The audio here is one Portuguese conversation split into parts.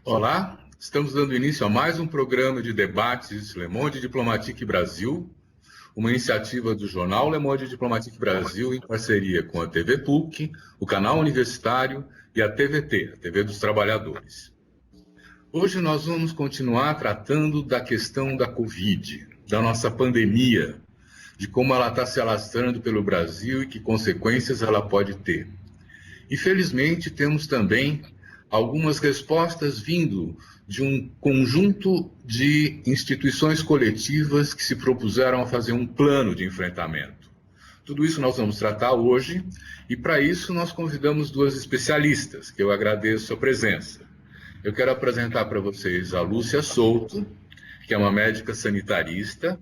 Olá, estamos dando início a mais um programa de debates Le Monde Diplomatique Brasil, uma iniciativa do jornal Le Monde Diplomatique Brasil em parceria com a TV PUC, o canal universitário e a TVT, a TV dos Trabalhadores. Hoje nós vamos continuar tratando da questão da Covid, da nossa pandemia, de como ela está se alastrando pelo Brasil e que consequências ela pode ter. E felizmente temos também algumas respostas vindo de um conjunto de instituições coletivas que se propuseram a fazer um plano de enfrentamento. Tudo isso nós vamos tratar hoje e para isso nós convidamos duas especialistas, que eu agradeço a presença. Eu quero apresentar para vocês a Lúcia Souto, que é uma médica sanitarista,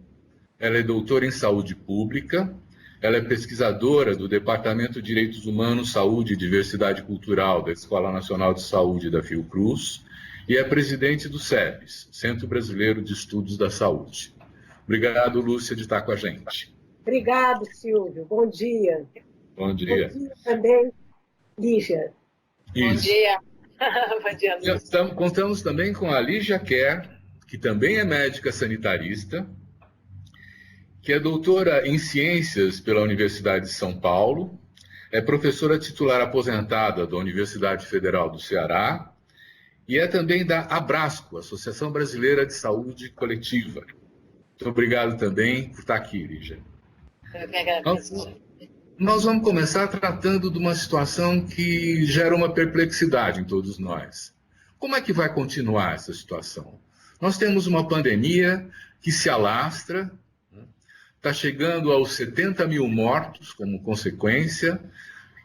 ela é doutora em saúde pública, ela é pesquisadora do Departamento de Direitos Humanos, Saúde e Diversidade Cultural da Escola Nacional de Saúde da Fiocruz e é presidente do CEBS, Centro Brasileiro de Estudos da Saúde. Obrigado, Lúcia, de estar com a gente. Obrigado, Silvio. Bom dia. Bom dia. Bom dia também, Lígia. Isso. Bom dia. Bom dia, Lúcia. Contamos também com a Lígia Kerr, que também é médica sanitarista, que é doutora em Ciências pela Universidade de São Paulo, é professora titular aposentada da Universidade Federal do Ceará e é também da Abrasco, Associação Brasileira de Saúde Coletiva. Muito obrigado também por estar aqui, Lígia. Eu que agradeço. Nós vamos começar tratando de uma situação que gera uma perplexidade em todos nós. Como é que vai continuar essa situação? Nós temos uma pandemia que se alastra, está chegando aos 70 mil mortos como consequência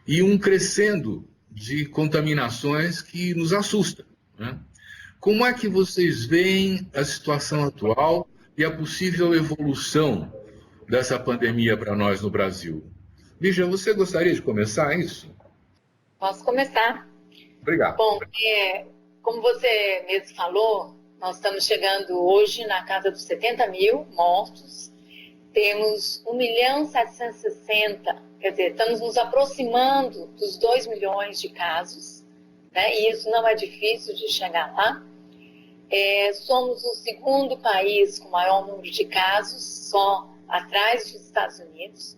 e um crescendo de contaminações que nos assusta, né? Como é que vocês veem a situação atual e a possível evolução dessa pandemia para nós no Brasil? Lígia, você gostaria de começar isso? Posso começar? Obrigado. Bom, como você mesmo falou, nós estamos chegando hoje na casa dos 70 mil mortos. Temos 1.760.000, quer dizer, estamos nos aproximando dos 2 milhões de casos, né? E isso não é difícil de chegar lá. Somos o segundo país com maior número de casos, só atrás dos Estados Unidos.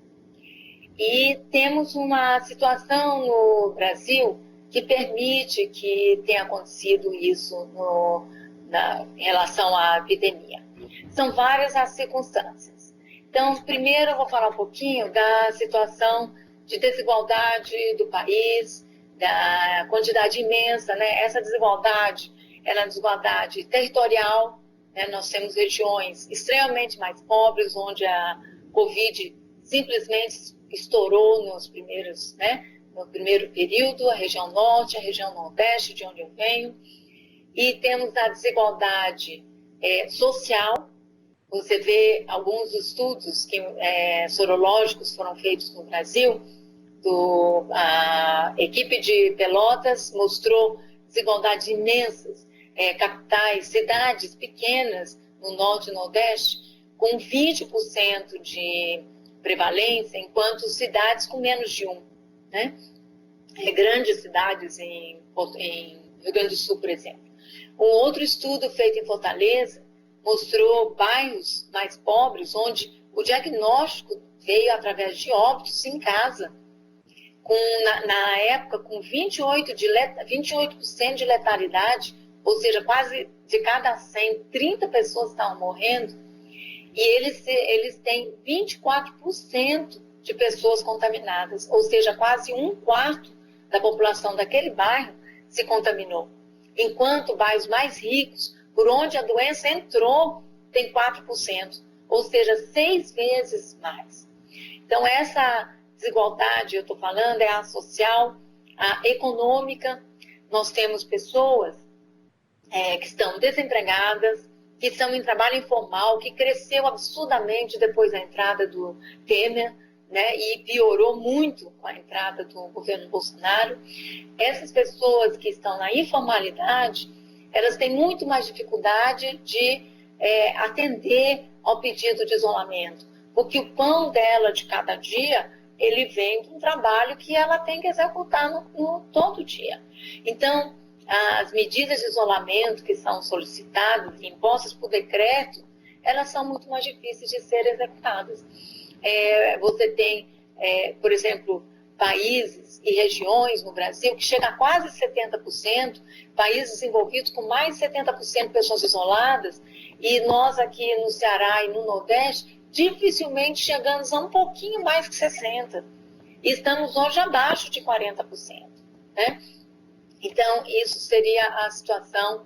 E temos uma situação no Brasil que permite que tenha acontecido isso em relação à epidemia. São várias as circunstâncias. Então, primeiro eu vou falar um pouquinho da situação de desigualdade do país, da quantidade imensa, né? Essa desigualdade é uma desigualdade territorial, né? Nós temos regiões extremamente mais pobres, onde a Covid simplesmente estourou nos primeiros, né? No primeiro período, a região norte, a região nordeste, de onde eu venho, e temos a desigualdade social. Você vê alguns estudos sorológicos foram feitos no Brasil, a equipe de Pelotas mostrou desigualdades imensas, capitais, cidades pequenas no norte e nordeste, com 20% de prevalência, enquanto cidades com menos de 1%, né? Grandes cidades em Rio Grande do Sul, por exemplo. Um outro estudo feito em Fortaleza mostrou bairros mais pobres, onde o diagnóstico veio através de óbitos em casa, na época com 28% de letalidade, ou seja, quase de cada 100, 30 pessoas estavam morrendo, e eles têm 24% de pessoas contaminadas, ou seja, quase 1/4 da população daquele bairro se contaminou, enquanto bairros mais ricos, por onde a doença entrou, tem 4%, ou seja, 6 vezes mais. Então, essa desigualdade, eu estou falando, é a social, a econômica. Nós temos pessoas que estão desempregadas, que estão em trabalho informal, que cresceu absurdamente depois da entrada do Temer, né, e piorou muito com a entrada do governo Bolsonaro. Essas pessoas que estão na informalidade, elas têm muito mais dificuldade de atender ao pedido de isolamento, porque o pão dela de cada dia, ele vem de um trabalho que ela tem que executar no todo dia. Então, as medidas de isolamento que são solicitadas e impostas por decreto, elas são muito mais difíceis de serem executadas. Você tem, por exemplo, países e regiões no Brasil que chegam a quase 70%, países desenvolvidos com mais de 70% de pessoas isoladas, e nós aqui no Ceará e no Nordeste, dificilmente chegamos a um pouquinho mais que 60%. E estamos hoje abaixo de 40%. Né? Então, isso seria a situação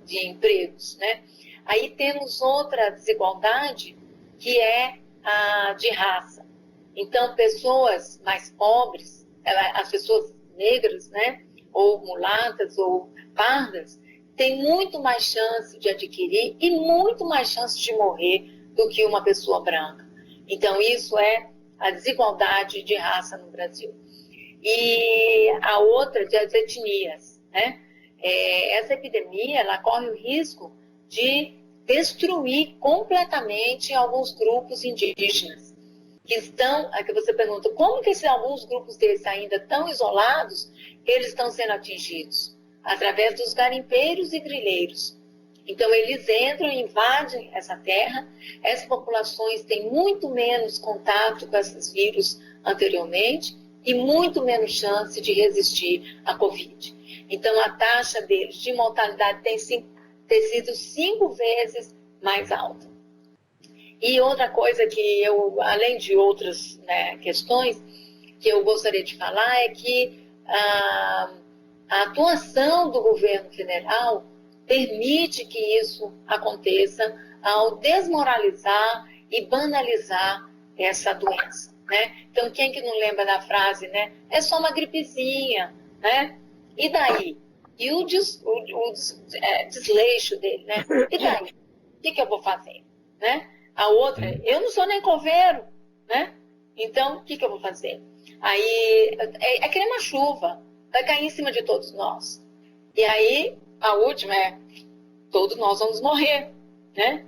de empregos. Né? Aí temos outra desigualdade, que é a de raça. Então, pessoas mais pobres, as pessoas negras, né, ou mulatas, ou pardas, têm muito mais chance de adquirir e muito mais chance de morrer do que uma pessoa branca. Então, isso é a desigualdade de raça no Brasil. E a outra, das etnias. Né? Essa epidemia, ela corre o risco de destruir completamente alguns grupos indígenas. Que você pergunta, como que alguns grupos desses ainda tão isolados, eles estão sendo atingidos? Através dos garimpeiros e grileiros. Então, eles entram e invadem essa terra, essas populações têm muito menos contato com esses vírus anteriormente e muito menos chance de resistir à Covid. Então, a taxa deles de mortalidade tem sido 5 vezes mais alta. E outra coisa que além de outras, né, questões que eu gostaria de falar, é que a atuação do governo federal permite que isso aconteça ao desmoralizar e banalizar essa doença. Né? Então, quem que não lembra da frase, né? É só uma gripezinha, né? E daí? E o desleixo dele, né? E daí? O que eu vou fazer? Né? A outra, eu não sou nem coveiro, né? Então, o que eu vou fazer? Aí, é que nem uma chuva, vai cair em cima de todos nós. E aí, a última todos nós vamos morrer, né?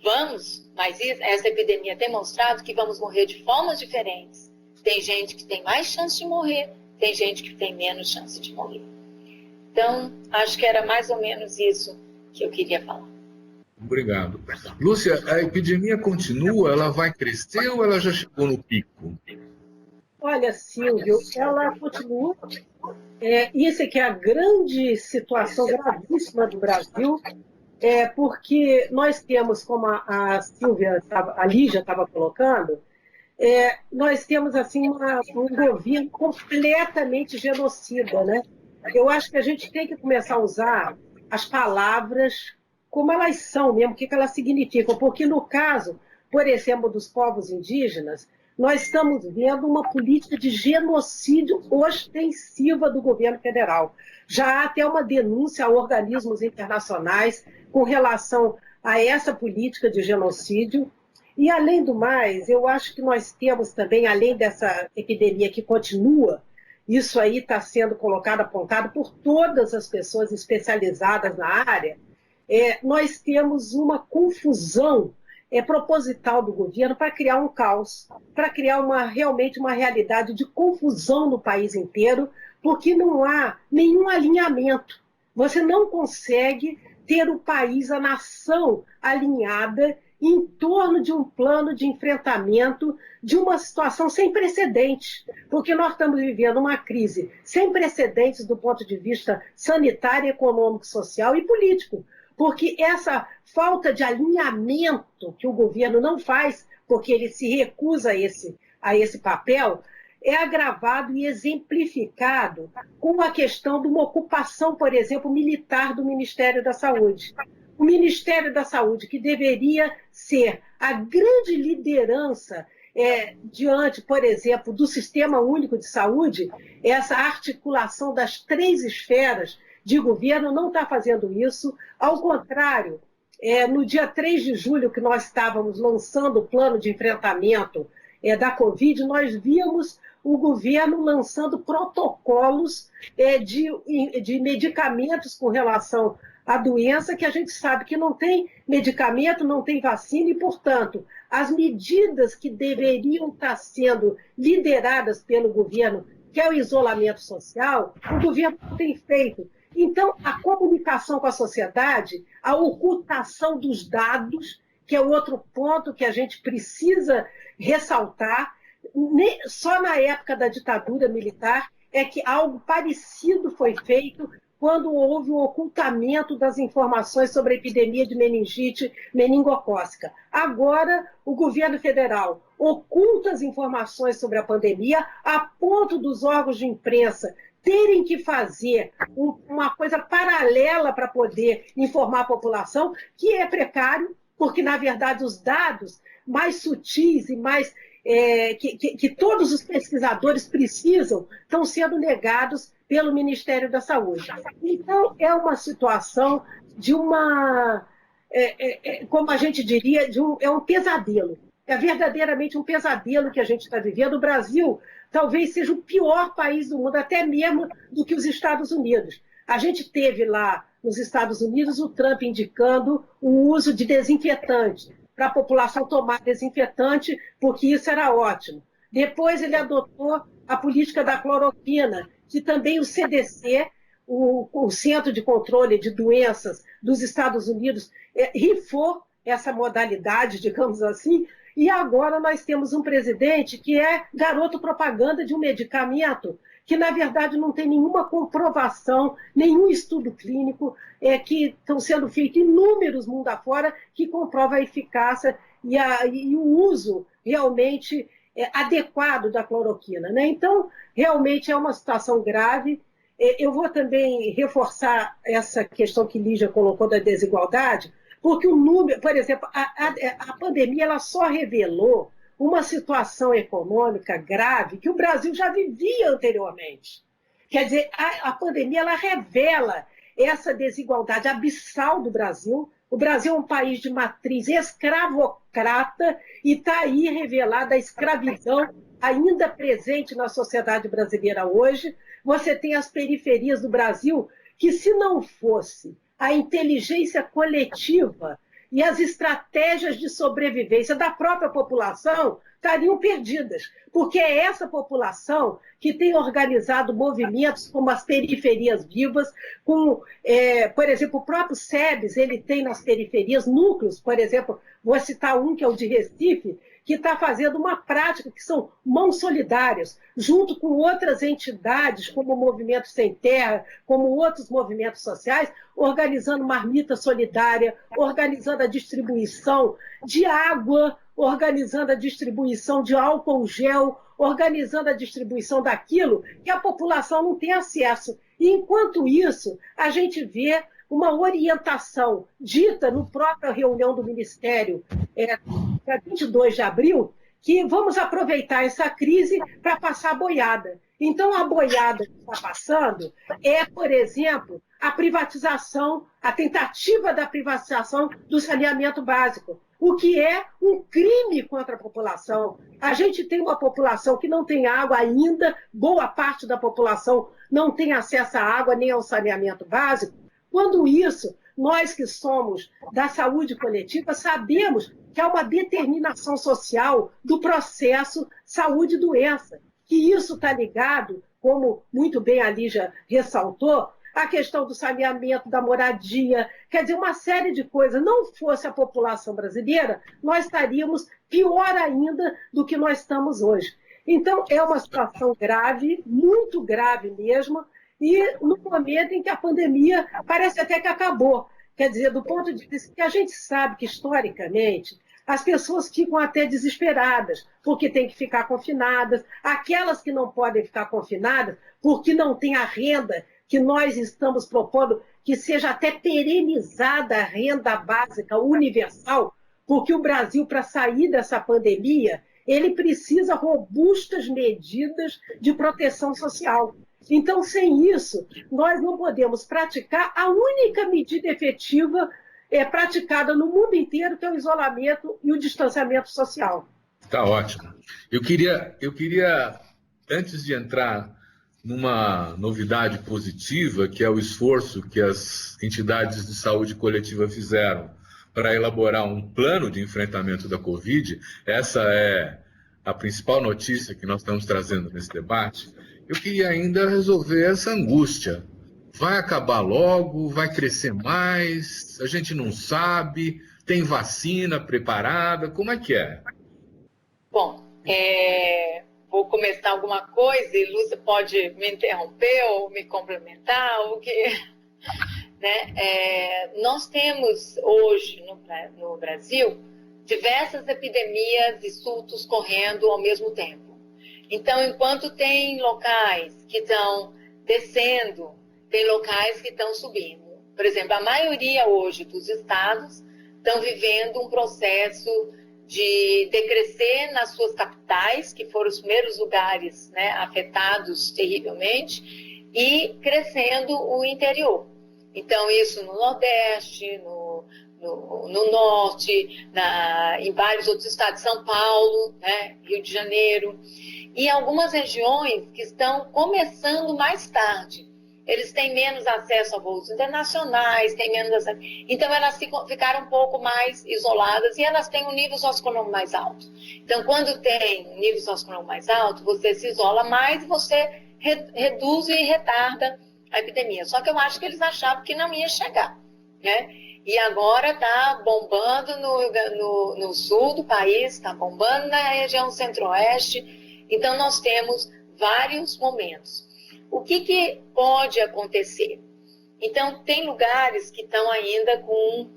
Vamos, mas essa epidemia tem mostrado que vamos morrer de formas diferentes. Tem gente que tem mais chance de morrer, tem gente que tem menos chance de morrer. Então, acho que era mais ou menos isso que eu queria falar. Obrigado. Lúcia, a epidemia continua? Ela vai crescer ou ela já chegou no pico? Olha, Silvio, ela continua. Isso é que é a grande situação gravíssima do Brasil, porque nós temos, como a Lígia estava colocando, nós temos assim um governo completamente genocida, né? Eu acho que a gente tem que começar a usar as palavras como elas são mesmo, o que elas significam, porque no caso, por exemplo, dos povos indígenas, nós estamos vendo uma política de genocídio ostensiva do governo federal. Já há até uma denúncia a organismos internacionais com relação a essa política de genocídio. E, além do mais, eu acho que nós temos também, além dessa epidemia que continua, isso aí está sendo colocado, apontado por todas as pessoas especializadas na área, nós temos uma confusão proposital do governo para criar um caos, para criar realmente uma realidade de confusão no país inteiro, porque não há nenhum alinhamento. Você não consegue ter o país, a nação alinhada em torno de um plano de enfrentamento de uma situação sem precedentes, porque nós estamos vivendo uma crise sem precedentes do ponto de vista sanitário, econômico, social e político, porque essa falta de alinhamento que o governo não faz, porque ele se recusa a esse papel, é agravado e exemplificado com a questão de uma ocupação, por exemplo, militar do Ministério da Saúde. O Ministério da Saúde, que deveria ser a grande liderança diante, por exemplo, do Sistema Único de Saúde, essa articulação das 3 esferas de governo não está fazendo isso. Ao contrário, no dia 3 de julho, que nós estávamos lançando o plano de enfrentamento da Covid, nós víamos o governo lançando protocolos de medicamentos com relação à doença, que a gente sabe que não tem medicamento, não tem vacina, e, portanto, as medidas que deveriam estar sendo lideradas pelo governo que é o isolamento social, o governo não tem feito. Então, a comunicação com a sociedade, a ocultação dos dados, que é outro ponto que a gente precisa ressaltar, só na época da ditadura militar é que algo parecido foi feito quando houve o ocultamento das informações sobre a epidemia de meningite meningocócica. Agora, o governo federal oculta as informações sobre a pandemia a ponto dos órgãos de imprensa terem que fazer uma coisa paralela para poder informar a população, que é precário, porque, na verdade, os dados mais sutis e mais que todos os pesquisadores precisam estão sendo negados pelo Ministério da Saúde. Então, é uma situação de como a gente diria, é um pesadelo. É verdadeiramente um pesadelo que a gente está vivendo. O Brasil talvez seja o pior país do mundo, até mesmo do que os Estados Unidos. A gente teve lá nos Estados Unidos o Trump indicando o uso de desinfetante, para a população tomar desinfetante, porque isso era ótimo. Depois ele adotou a política da cloroquina, que também o CDC, o Centro de Controle de Doenças dos Estados Unidos, rifou essa modalidade, digamos assim, e agora nós temos um presidente que é garoto propaganda de um medicamento que, na verdade, não tem nenhuma comprovação, nenhum estudo clínico, que estão sendo feitos inúmeros mundo afora, que comprova a eficácia e o uso realmente adequado da cloroquina, né? Então, realmente é uma situação grave. Eu vou também reforçar essa questão que Lígia colocou da desigualdade, porque o número, por exemplo, a pandemia ela só revelou uma situação econômica grave que o Brasil já vivia anteriormente. Quer dizer, a pandemia ela revela essa desigualdade abissal do Brasil. O Brasil é um país de matriz escravocrata e está aí revelada a escravidão ainda presente na sociedade brasileira hoje. Você tem as periferias do Brasil que, se não fosse a inteligência coletiva e as estratégias de sobrevivência da própria população, estariam perdidas, porque é essa população que tem organizado movimentos como as periferias vivas, por exemplo, o próprio SEBS, ele tem nas periferias núcleos, por exemplo, vou citar um que é o de Recife, que está fazendo uma prática que são mãos solidárias, junto com outras entidades, como o Movimento Sem Terra, como outros movimentos sociais, organizando marmita solidária, organizando a distribuição de água, organizando a distribuição de álcool gel, organizando a distribuição daquilo que a população não tem acesso. E, enquanto isso, a gente vê uma orientação dita no própria reunião do Ministério, dia 22 de abril, que vamos aproveitar essa crise para passar a boiada. Então, a boiada que está passando é, por exemplo, a privatização, a tentativa da privatização do saneamento básico, o que é um crime contra a população. A gente tem uma população que não tem água ainda, boa parte da população não tem acesso à água nem ao saneamento básico. Quando isso, nós que somos da saúde coletiva sabemos que há uma determinação social do processo saúde e doença, que isso está ligado, como muito bem a Lígia ressaltou, a questão do saneamento, da moradia, quer dizer, uma série de coisas. Não fosse a população brasileira, nós estaríamos pior ainda do que nós estamos hoje. Então, é uma situação grave, muito grave mesmo, e no momento em que a pandemia parece até que acabou. Quer dizer, do ponto de vista que a gente sabe que, historicamente, as pessoas ficam até desesperadas, porque têm que ficar confinadas. Aquelas que não podem ficar confinadas, porque não têm a renda que nós estamos propondo, que seja até perenizada a renda básica universal, porque o Brasil, para sair dessa pandemia, ele precisa de robustas medidas de proteção social. Então, sem isso, nós não podemos praticar a única medida efetiva praticada no mundo inteiro, que é o isolamento e o distanciamento social. Tá ótimo. Eu queria, antes de entrar numa novidade positiva, que é o esforço que as entidades de saúde coletiva fizeram para elaborar um plano de enfrentamento da Covid, essa é a principal notícia que nós estamos trazendo nesse debate. eu queria ainda resolver essa angústia. Vai acabar logo? Vai crescer mais? A gente não sabe? Tem vacina preparada? Como é que é? Bom, vou começar alguma coisa e Lúcia pode me interromper ou me complementar, o que, né? Nós temos hoje no Brasil diversas epidemias e surtos correndo ao mesmo tempo. Então, enquanto tem locais que estão descendo, tem locais que estão subindo. Por exemplo, a maioria hoje dos estados estão vivendo um processo de decrescer nas suas capitais, que foram os primeiros lugares, né, afetados terrivelmente, e crescendo o interior. Então, isso no Nordeste, no Norte, em vários outros estados, São Paulo, né, Rio de Janeiro, e algumas regiões que estão começando mais tarde. Eles têm menos acesso a voos internacionais, têm menos acesso. Então, elas ficaram um pouco mais isoladas e elas têm um nível socioeconômico mais alto. Então, quando tem um nível socioeconômico mais alto, você se isola mais e você reduz e retarda a epidemia. Só que eu acho que eles achavam que não ia chegar, né? E agora está bombando no sul do país, está bombando na região centro-oeste. Então, nós temos vários momentos. O que pode acontecer? Então, tem lugares que estão ainda com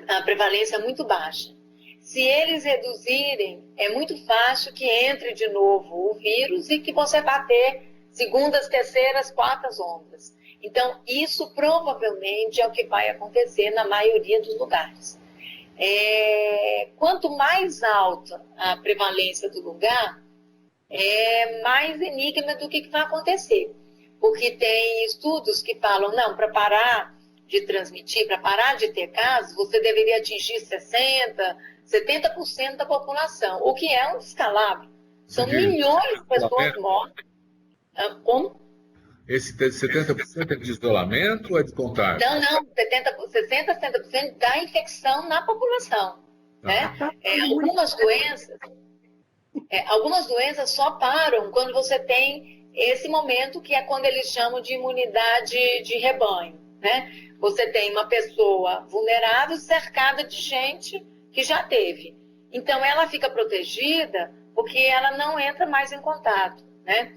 a prevalência muito baixa. Se eles reduzirem, é muito fácil que entre de novo o vírus e que você vá ter segundas, terceiras, quartas ondas. Então, isso provavelmente é o que vai acontecer na maioria dos lugares. Quanto mais alta a prevalência do lugar, mais enigma do que vai acontecer. Porque tem estudos que falam, não, para parar de transmitir, para parar de ter casos, você deveria atingir 60%, 70% da população, o que é um descalabro. São milhões de pessoas mortas. Como? Esse 70% é de isolamento ou é de contágio? Não, 60%, 70% da infecção na população. Né? Algumas doenças só param quando você tem esse momento que é quando eles chamam de imunidade de rebanho, né? Você tem uma pessoa vulnerável cercada de gente que já teve. Então, ela fica protegida porque ela não entra mais em contato, né?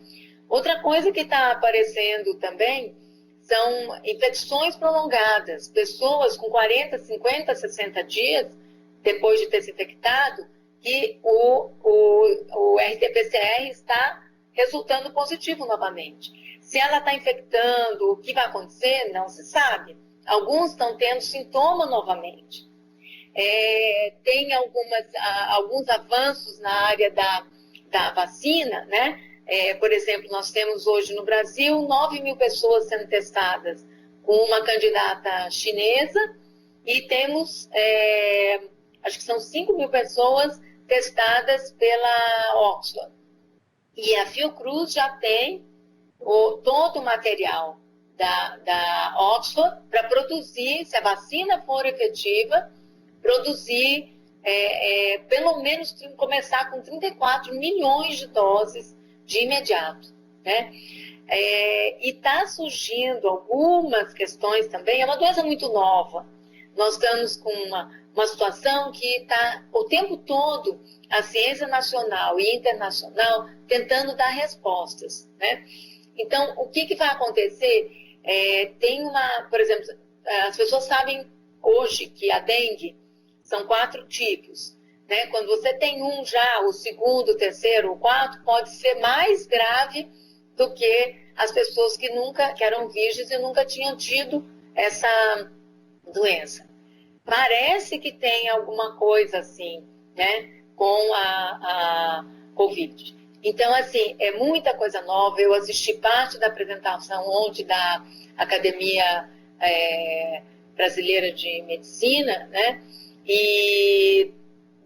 Outra coisa que está aparecendo também são infecções prolongadas. Pessoas com 40, 50, 60 dias depois de ter se infectado, que o RT-PCR está resultando positivo novamente. Se ela está infectando, o que vai acontecer? Não se sabe. Alguns estão tendo sintoma novamente. Tem alguns avanços na área da vacina, né? Por exemplo, nós temos hoje no Brasil 9.000 pessoas sendo testadas com uma candidata chinesa e temos, acho que são 5.000 pessoas testadas pela Oxford. E a Fiocruz já tem todo o material da Oxford para produzir, se a vacina for efetiva, produzir pelo menos começar com 34 milhões de doses de imediato, né? E está surgindo algumas questões também, é uma doença muito nova. Nós estamos com uma situação que está o tempo todo a ciência nacional e internacional tentando dar respostas, né? Então, o que vai acontecer? Por exemplo, as pessoas sabem hoje que a dengue são 4 tipos, né? Quando você tem um já, o segundo, o terceiro, o quarto, pode ser mais grave do que as pessoas que eram virgens e nunca tinham tido essa doença. Parece que tem alguma coisa assim, né, com a Covid. Então, assim, é muita coisa nova. Eu assisti parte da apresentação ontem da Academia Brasileira de Medicina, né, e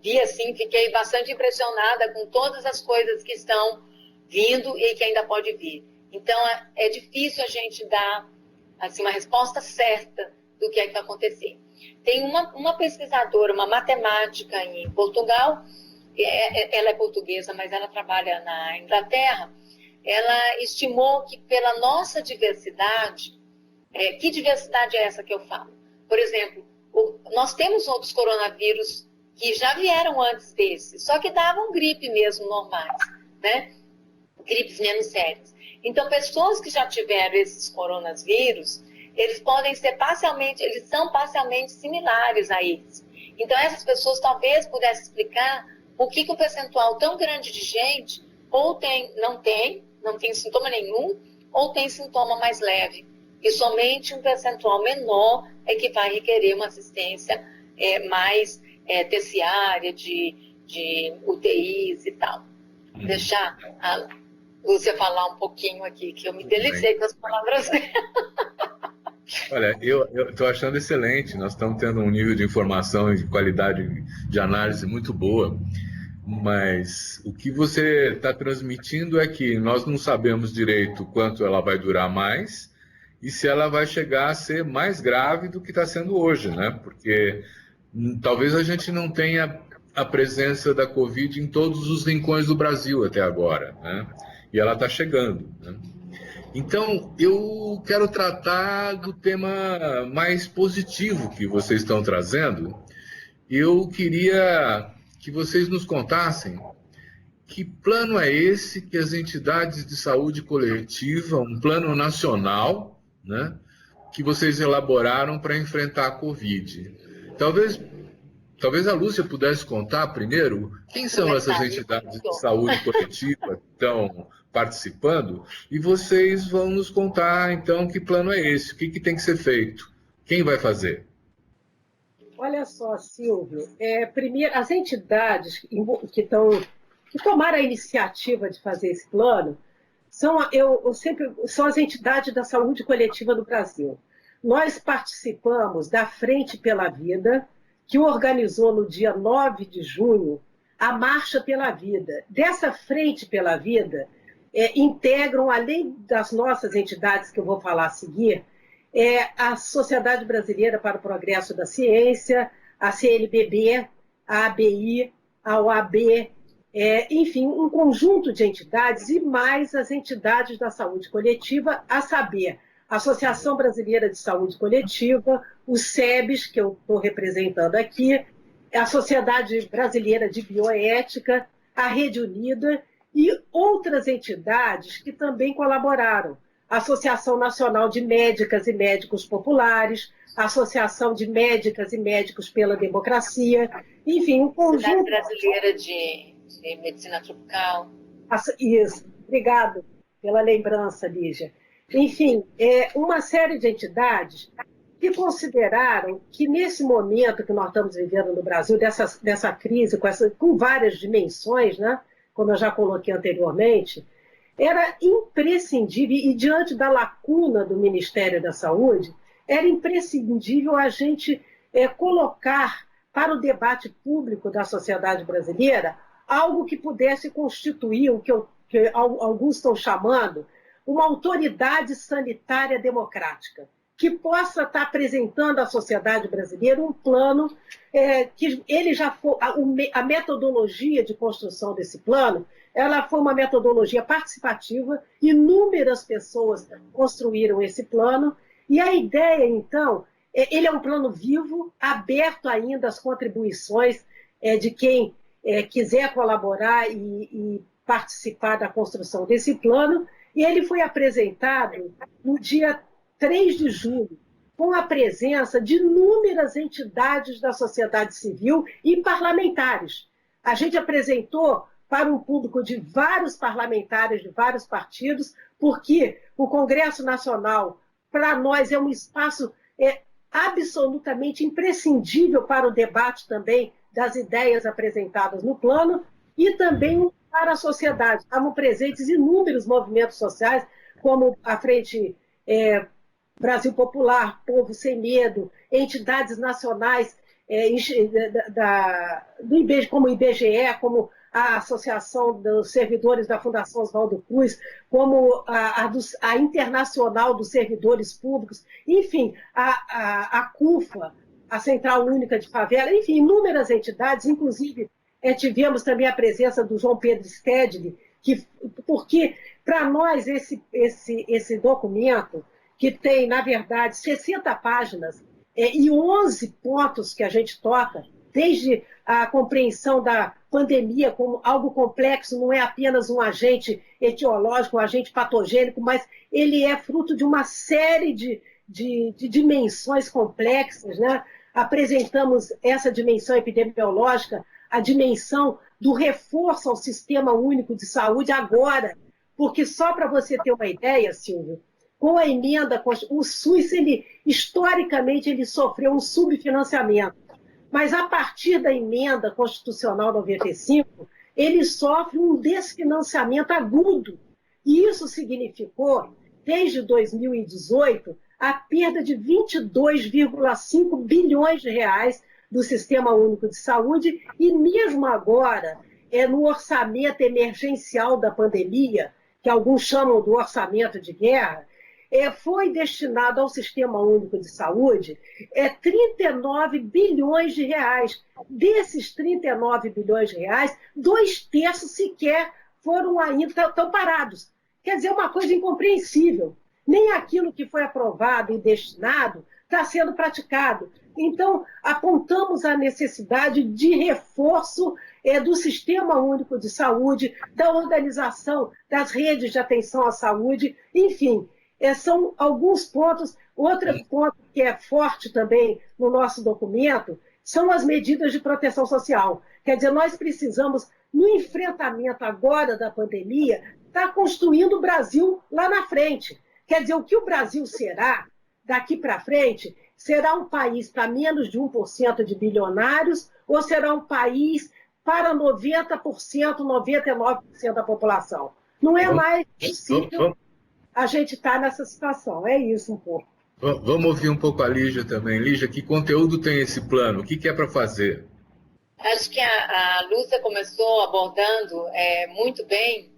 vi, assim, fiquei bastante impressionada com todas as coisas que estão vindo e que ainda pode vir. Então, é difícil a gente dar, assim, uma resposta certa do que é que vai acontecer. Tem uma pesquisadora, uma matemática em Portugal, ela é portuguesa, mas ela trabalha na Inglaterra, ela estimou que pela nossa diversidade, que diversidade é essa que eu falo? Por exemplo, nós temos outros coronavírus que já vieram antes desse, só que davam gripe mesmo normais, né? Gripes menos sérias. Então, pessoas que já tiveram esses coronavírus, eles podem ser eles são parcialmente similares a eles. Então, essas pessoas talvez pudessem explicar por que um percentual tão grande de gente ou não tem sintoma nenhum, ou tem sintoma mais leve. E somente um percentual menor é que vai requerer uma assistência mais terciária, de UTIs e tal. Deixar a Lúcia falar um pouquinho aqui, que eu me deliciei com as palavras dela. Olha, eu estou achando excelente. Nós estamos tendo um nível de informação e de qualidade de análise muito boa, mas o que você está transmitindo é que nós não sabemos direito quanto ela vai durar mais e se ela vai chegar a ser mais grave do que está sendo hoje, né? Porque talvez a gente não tenha a presença da Covid em todos os rincões do Brasil até agora, né? E ela está chegando, né? Então, eu quero tratar do tema mais positivo que vocês estão trazendo. Eu queria que vocês nos contassem que plano é esse que as entidades de saúde coletiva, um plano nacional, né, que vocês elaboraram para enfrentar a Covid. Talvez a Lúcia pudesse contar primeiro quem são essas entidades de saúde coletiva que estão participando, e vocês vão nos contar, então, que plano é esse, o que tem que ser feito, quem vai fazer. Olha só, Silvio, primeiro, as entidades que tomaram a iniciativa de fazer esse plano são as entidades da saúde coletiva no Brasil. Nós participamos da Frente pela Vida, que organizou no dia 9 de junho a Marcha pela Vida. Dessa Frente pela Vida, integram, além das nossas entidades que eu vou falar a seguir, a Sociedade Brasileira para o Progresso da Ciência, a CNBB, a ABI, a OAB, enfim, um conjunto de entidades e mais as entidades da saúde coletiva, a saber, a Associação Brasileira de Saúde Coletiva, o SEBS, que eu estou representando aqui, a Sociedade Brasileira de Bioética, a Rede Unida e outras entidades que também colaboraram. A Associação Nacional de Médicas e Médicos Populares, a Associação de Médicas e Médicos pela Democracia, enfim, um conjunto... Sociedade Brasileira de Medicina Tropical. Isso, obrigado pela lembrança, Lígia. Enfim, uma série de entidades que consideraram que nesse momento que nós estamos vivendo no Brasil, dessa crise com várias dimensões, né, como eu já coloquei anteriormente, era imprescindível, e diante da lacuna do Ministério da Saúde, era imprescindível a gente colocar para o debate público da sociedade brasileira algo que pudesse constituir o que alguns estão chamando uma autoridade sanitária democrática, que possa estar apresentando à sociedade brasileira um plano que ele já foi, a metodologia de construção desse plano, ela foi uma metodologia participativa, inúmeras pessoas construíram esse plano, e a ideia, então, ele é um plano vivo, aberto ainda às contribuições de quem quiser colaborar e participar da construção desse plano, e ele foi apresentado no dia 3 de julho, com a presença de inúmeras entidades da sociedade civil e parlamentares. A gente apresentou para um público de vários parlamentares de vários partidos, porque o Congresso Nacional, para nós, é um espaço absolutamente imprescindível para o debate também das ideias apresentadas no plano e também para a sociedade. Estavam presentes inúmeros movimentos sociais, como a Frente Brasil Popular, Povo Sem Medo, entidades nacionais como o IBGE, como a Associação dos Servidores da Fundação Oswaldo Cruz, como a Internacional dos Servidores Públicos, enfim, a CUFA, a Central Única de Favela, enfim, inúmeras entidades, inclusive tivemos também a presença do João Pedro Stedley, porque, para nós, esse documento, que tem, na verdade, 60 páginas e 11 pontos que a gente toca, desde a compreensão da pandemia como algo complexo, não é apenas um agente etiológico, um agente patogênico, mas ele é fruto de uma série de dimensões complexas, né? Apresentamos essa dimensão epidemiológica, a dimensão do reforço ao Sistema Único de Saúde agora, porque só para você ter uma ideia, Silvio, com a emenda, o SUS, historicamente, ele sofreu um subfinanciamento, mas a partir da emenda constitucional 95, ele sofre um desfinanciamento agudo, e isso significou, desde 2018, a perda de 22,5 bilhões de reais do Sistema Único de Saúde, e mesmo agora, no orçamento emergencial da pandemia, que alguns chamam do orçamento de guerra, foi destinado ao Sistema Único de Saúde 39 bilhões de reais. Desses 39 bilhões de reais, 2/3 sequer foram ainda, estão parados. Quer dizer, uma coisa incompreensível. Nem aquilo que foi aprovado e destinado está sendo praticado. Então, apontamos a necessidade de reforço do Sistema Único de Saúde, da organização das redes de atenção à saúde, enfim, são alguns pontos. Outro ponto que é forte também no nosso documento são as medidas de proteção social. Quer dizer, nós precisamos, no enfrentamento agora da pandemia, estar construindo o Brasil lá na frente. Quer dizer, o que o Brasil será daqui para frente? Será um país para menos de 1% de bilionários ou será um país para 90%, 99% da população? Não é mais possível a gente estar nessa situação. É isso um pouco. Vamos ouvir um pouco a Lígia também. Lígia, que conteúdo tem esse plano? O que é para fazer? Acho que a Lúcia começou abordando muito bem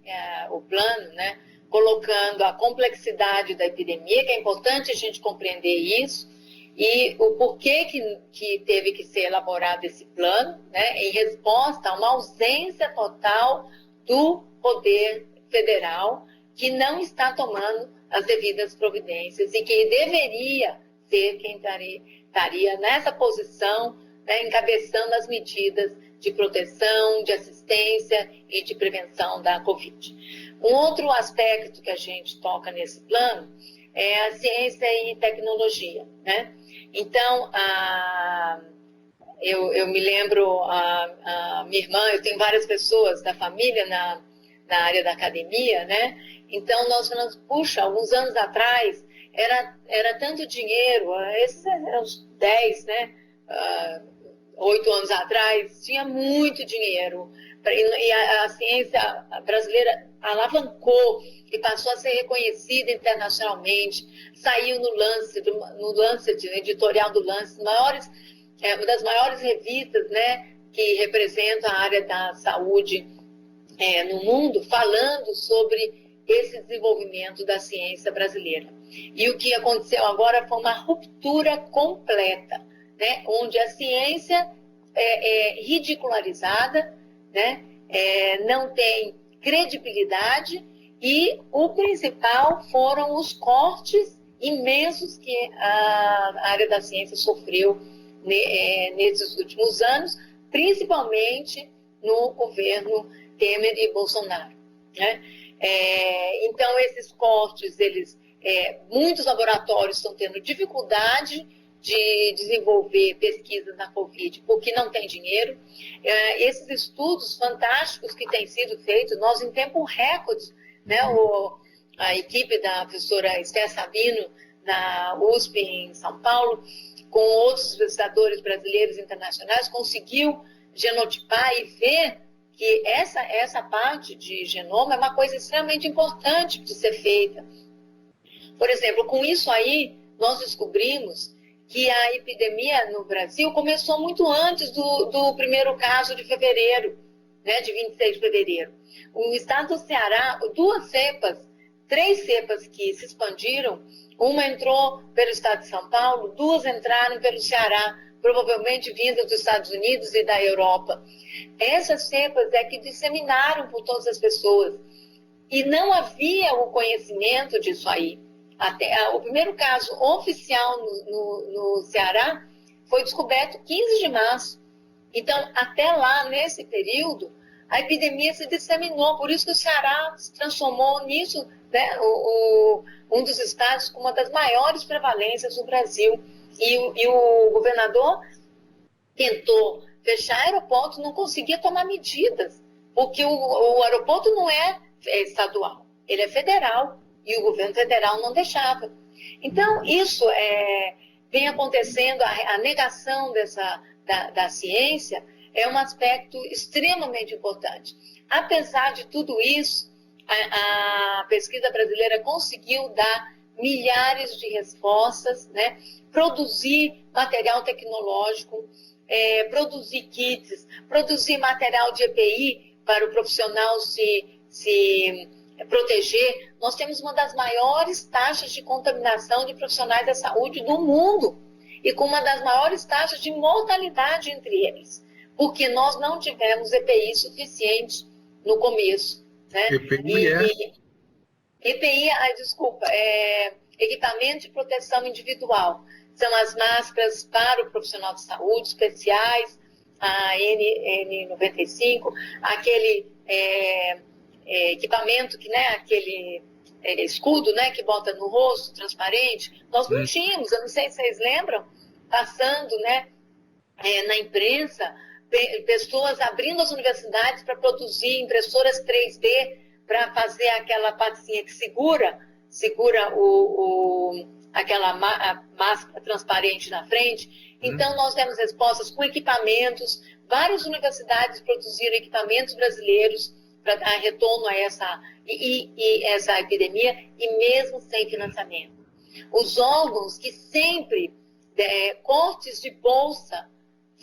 o plano, né? Colocando a complexidade da epidemia, que é importante a gente compreender isso, e o porquê que teve que ser elaborado esse plano, né? Em resposta a uma ausência total do poder federal, que não está tomando as devidas providências e que deveria ser quem estaria nessa posição, né, encabeçando as medidas de proteção, de assistência e de prevenção da Covid. Um outro aspecto que a gente toca nesse plano é a ciência e tecnologia, né? Então, eu me lembro, a minha irmã, eu tenho várias pessoas da família na área da academia, né? Então, nós falamos, puxa, alguns anos atrás, era tanto dinheiro, esses eram uns 10, né? 8 anos atrás, tinha muito dinheiro. E a ciência brasileira alavancou e passou a ser reconhecida internacionalmente. Saiu no Lancet, editorial do Lancet, uma das maiores revistas, né, que representa a área da saúde no mundo, falando sobre esse desenvolvimento da ciência brasileira. E o que aconteceu agora foi uma ruptura completa, né, onde a ciência é ridicularizada, né, não tem credibilidade, e o principal foram os cortes imensos que a área da ciência sofreu nesses últimos anos, principalmente no governo Temer e Bolsonaro, né? Então, esses cortes, muitos laboratórios estão tendo dificuldade de desenvolver pesquisas na Covid, porque não tem dinheiro. Esses estudos fantásticos que têm sido feitos, nós em tempo recorde, né, a equipe da professora Esther Sabino, na USP em São Paulo, com outros pesquisadores brasileiros e internacionais, conseguiu genotipar e ver que essa parte de genoma é uma coisa extremamente importante de ser feita. Por exemplo, com isso aí, nós descobrimos que a epidemia no Brasil começou muito antes do primeiro caso de fevereiro, né, de 26 de fevereiro. O estado do Ceará, 3 cepas que se expandiram, uma entrou pelo estado de São Paulo, 2 entraram pelo Ceará, provavelmente vindas dos Estados Unidos e da Europa. Essas cepas é que disseminaram por todas as pessoas. E não havia o conhecimento disso aí. O primeiro caso oficial no Ceará foi descoberto 15 de março. Então, até lá, nesse período, a epidemia se disseminou. Por isso que o Ceará se transformou nisso, né, um dos estados com uma das maiores prevalências do Brasil. E o governador tentou fechar aeroporto, não conseguia tomar medidas, porque o aeroporto não é estadual, ele é federal, e o governo federal não deixava. Então, isso vem acontecendo, a negação da ciência é um aspecto extremamente importante. Apesar de tudo isso, a pesquisa brasileira conseguiu dar milhares de respostas, né? Produzir material tecnológico, produzir kits, produzir material de EPI para o profissional se proteger. Nós temos uma das maiores taxas de contaminação de profissionais da saúde do mundo e com uma das maiores taxas de mortalidade entre eles, porque nós não tivemos EPI suficiente no começo. Né? EPI, equipamento de proteção individual. São as máscaras para o profissional de saúde especiais, a N95, aquele equipamento, aquele escudo, né, que bota no rosto, transparente. Nós não tínhamos, eu não sei se vocês lembram, passando, né, na imprensa, pessoas abrindo as universidades para produzir impressoras 3D para fazer aquela partezinha que segura aquela máscara transparente na frente. Então, nós demos respostas com equipamentos. Várias universidades produziram equipamentos brasileiros para dar retorno a essa epidemia, e mesmo sem financiamento. Os órgãos que sempre, cortes de bolsa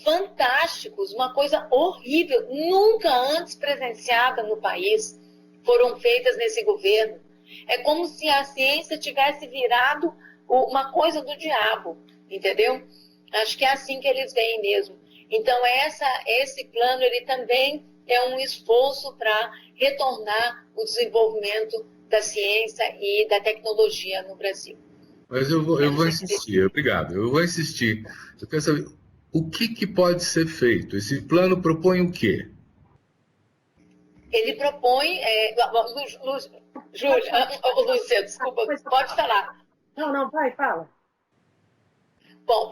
fantásticos, uma coisa horrível, nunca antes presenciada no país, foram feitas nesse governo. É como se a ciência tivesse virado uma coisa do diabo, entendeu? Acho que é assim que eles veem mesmo. Então, esse plano, ele também é um esforço para retornar o desenvolvimento da ciência e da tecnologia no Brasil. Mas eu vou insistir, obrigado. Eu vou insistir. Eu quero saber, o que pode ser feito? Esse plano propõe o quê? Ele propõe... Lúcia, desculpa, pode falar. Não, vai, fala. Bom,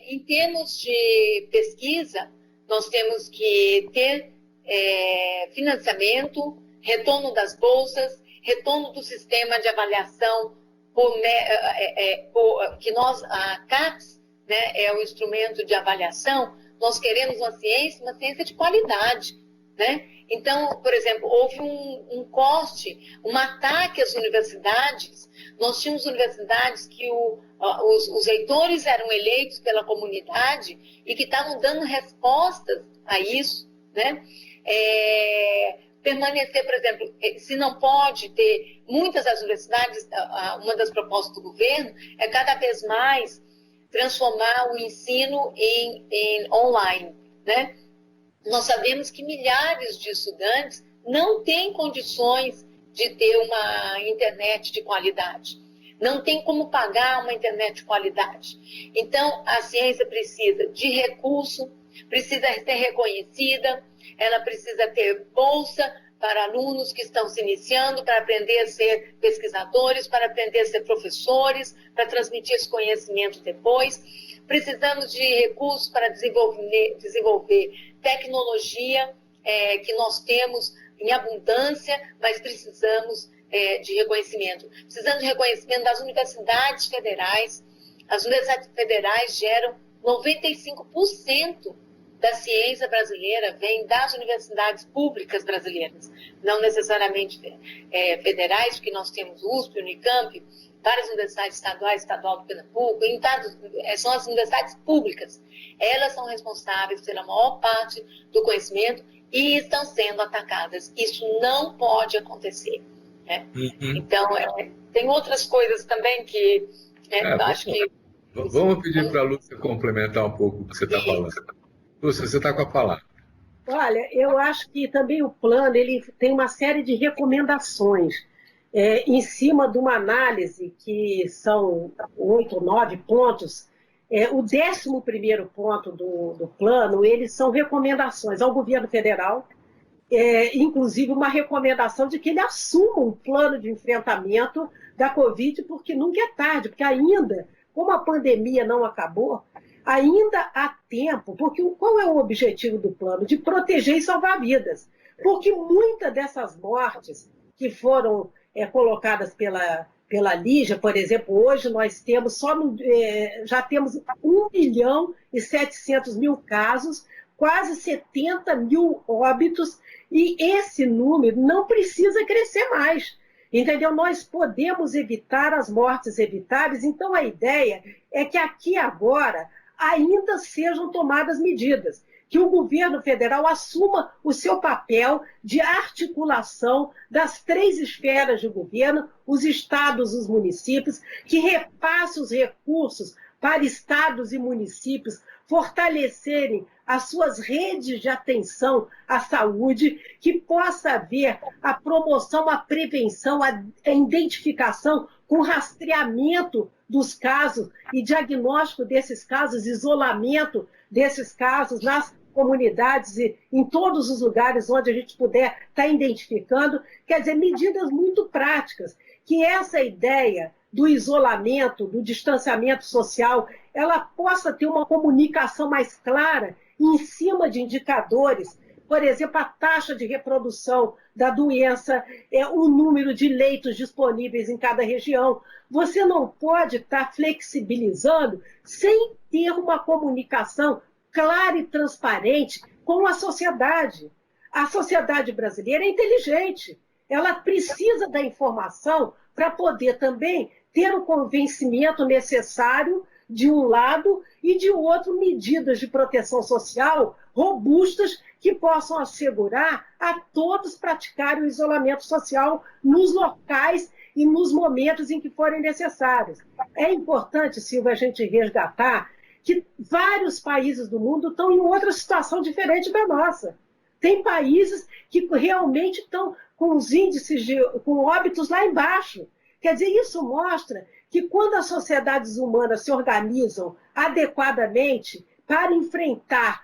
em termos de pesquisa, nós temos que ter financiamento, retorno das bolsas, retorno do sistema de avaliação, a CAPES, né, é o instrumento de avaliação. Nós queremos uma ciência de qualidade, né? Então, por exemplo, houve um corte, um ataque às universidades. Nós tínhamos universidades que os reitores eram eleitos pela comunidade e que estavam dando respostas a isso, né? Permanecer, por exemplo, se não pode ter, muitas das universidades, uma das propostas do governo é cada vez mais transformar o ensino em online, né? Nós sabemos que milhares de estudantes não têm condições de ter uma internet de qualidade. Não tem como pagar uma internet de qualidade. Então, a ciência precisa de recurso, precisa ser reconhecida, ela precisa ter bolsa para alunos que estão se iniciando, para aprender a ser pesquisadores, para aprender a ser professores, para transmitir esse conhecimento depois. Precisamos de recursos para desenvolver tecnologia, que nós temos em abundância, mas precisamos de reconhecimento. Precisamos de reconhecimento das universidades federais. As universidades federais geram 95% da ciência brasileira, vem das universidades públicas brasileiras, não necessariamente federais, porque nós temos USP, Unicamp, várias universidades estaduais, estadual do Pernambuco, são as universidades públicas. Elas são responsáveis pela maior parte do conhecimento e estão sendo atacadas. Isso não pode acontecer. Né? Então, tem outras coisas também que eu acho que Vamos pedir para a Lúcia complementar um pouco o que você está falando. Lúcia, você está com a palavra. Olha, eu acho que também o plano ele tem uma série de recomendações em cima de uma análise que são 8 ou 9 pontos. O 11º ponto do plano, eles são recomendações ao governo federal, inclusive uma recomendação de que ele assuma um plano de enfrentamento da Covid, porque nunca é tarde, porque ainda, como a pandemia não acabou, ainda há tempo, porque qual é o objetivo do plano? De proteger e salvar vidas. Porque muitas dessas mortes que foram colocadas pela Lígia, por exemplo, hoje nós temos já temos 1.700.000 casos, quase 70 mil óbitos, e esse número não precisa crescer mais. Entendeu? Nós podemos evitar as mortes evitáveis, então a ideia é que aqui agora ainda sejam tomadas medidas, que o governo federal assuma o seu papel de articulação das 3 esferas de governo, os estados, os municípios, que repasse os recursos para estados e municípios fortalecerem as suas redes de atenção à saúde, que possa haver a promoção, a prevenção, a identificação com rastreamento dos casos e diagnóstico desses casos, isolamento desses casos nas comunidades e em todos os lugares onde a gente puder estar identificando. Quer dizer, medidas muito práticas, que essa ideia do isolamento, do distanciamento social, ela possa ter uma comunicação mais clara em cima de indicadores, por exemplo, a taxa de reprodução da doença, o número de leitos disponíveis em cada região. Você não pode estar flexibilizando sem ter uma comunicação clara e transparente com a sociedade. A sociedade brasileira é inteligente, ela precisa da informação para poder também ter o convencimento necessário de um lado e de outro medidas de proteção social robustas que possam assegurar a todos praticarem o isolamento social nos locais e nos momentos em que forem necessários. É importante, Silvia, a gente resgatar que vários países do mundo estão em outra situação diferente da nossa. Tem países que realmente estão com os índices com óbitos lá embaixo. Quer dizer, isso mostra que quando as sociedades humanas se organizam adequadamente para enfrentar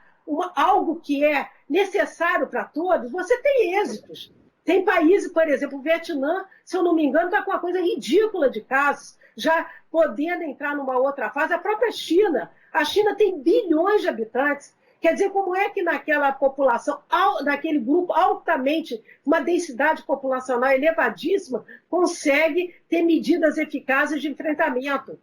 algo que é necessário para todos, você tem êxitos. Tem países, por exemplo, o Vietnã, se eu não me engano, está com uma coisa ridícula de casos, já podendo entrar numa outra fase. A própria China, a China tem bilhões de habitantes. Quer dizer, como é que naquela população, naquele grupo altamente, uma densidade populacional elevadíssima, consegue ter medidas eficazes de enfrentamento?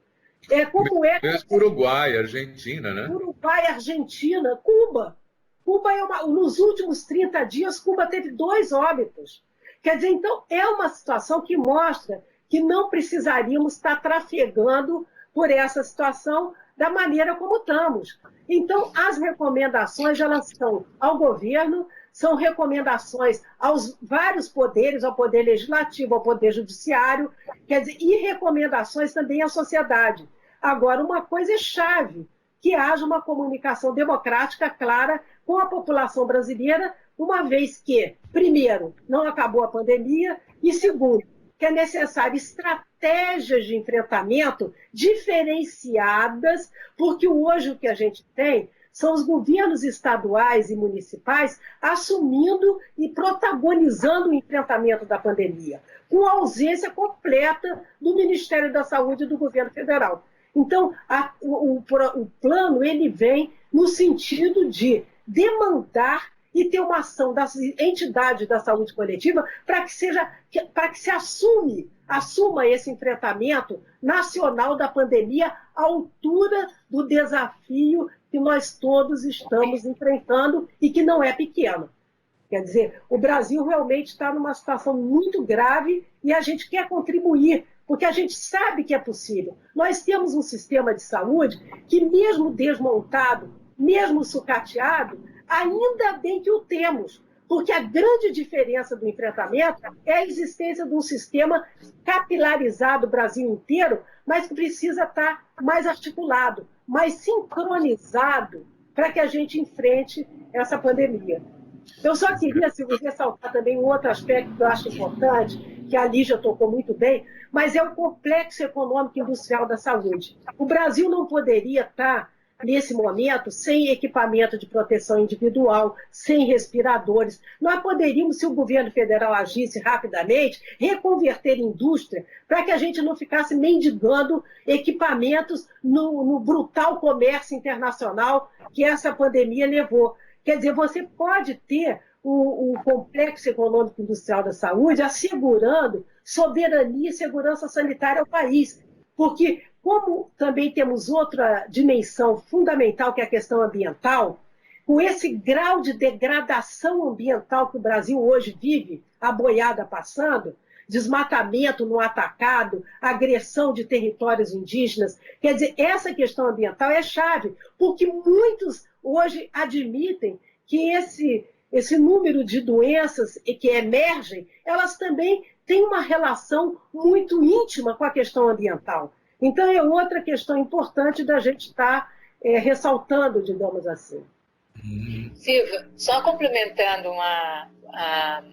Como é que... Uruguai, Argentina, né? Uruguai, Argentina, Cuba. Cuba nos últimos 30 dias, Cuba teve 2 óbitos. Quer dizer, então, é uma situação que mostra que não precisaríamos estar trafegando por essa situação da maneira como estamos. Então, as recomendações, elas são ao governo, são recomendações aos vários poderes, ao poder legislativo, ao poder judiciário, quer dizer, e recomendações também à sociedade. Agora, uma coisa é chave, que haja uma comunicação democrática clara com a população brasileira, uma vez que, primeiro, não acabou a pandemia, e segundo, que é necessário estratégias de enfrentamento diferenciadas, porque hoje o que a gente tem são os governos estaduais e municipais assumindo e protagonizando o enfrentamento da pandemia, com a ausência completa do Ministério da Saúde e do governo federal. Então, o plano ele vem no sentido de demandar e ter uma ação das entidades da saúde coletiva para que se assuma esse enfrentamento nacional da pandemia à altura do desafio que nós todos estamos enfrentando e que não é pequeno. Quer dizer, o Brasil realmente está numa situação muito grave e a gente quer contribuir, porque a gente sabe que é possível. Nós temos um sistema de saúde que, mesmo desmontado, mesmo sucateado, ainda bem que o temos, Porque a grande diferença do enfrentamento é a existência de um sistema capilarizado o Brasil inteiro, mas que precisa estar mais articulado, mais sincronizado para que a gente enfrente essa pandemia. Eu só queria, Silvio, ressaltar também um outro aspecto que eu acho importante, que a Lígia tocou muito bem, mas é o complexo econômico e industrial da saúde. O Brasil não poderia estar, nesse momento, sem equipamento de proteção individual, sem respiradores. Nós poderíamos, se o governo federal agisse rapidamente, reconverter indústria para que a gente não ficasse mendigando equipamentos no brutal comércio internacional que essa pandemia levou. Quer dizer, você pode ter o complexo econômico industrial da saúde assegurando soberania e segurança sanitária ao país. Porque, como também temos outra dimensão fundamental, que é a questão ambiental, com esse grau de degradação ambiental que o Brasil hoje vive, a boiada passando, desmatamento no atacado, agressão de territórios indígenas, quer dizer, essa questão ambiental é chave, porque muitos hoje admitem que esse número de doenças que emergem, elas também têm uma relação muito íntima com a questão ambiental. Então, é outra questão importante da gente estar ressaltando, digamos assim. Silvia, só complementando a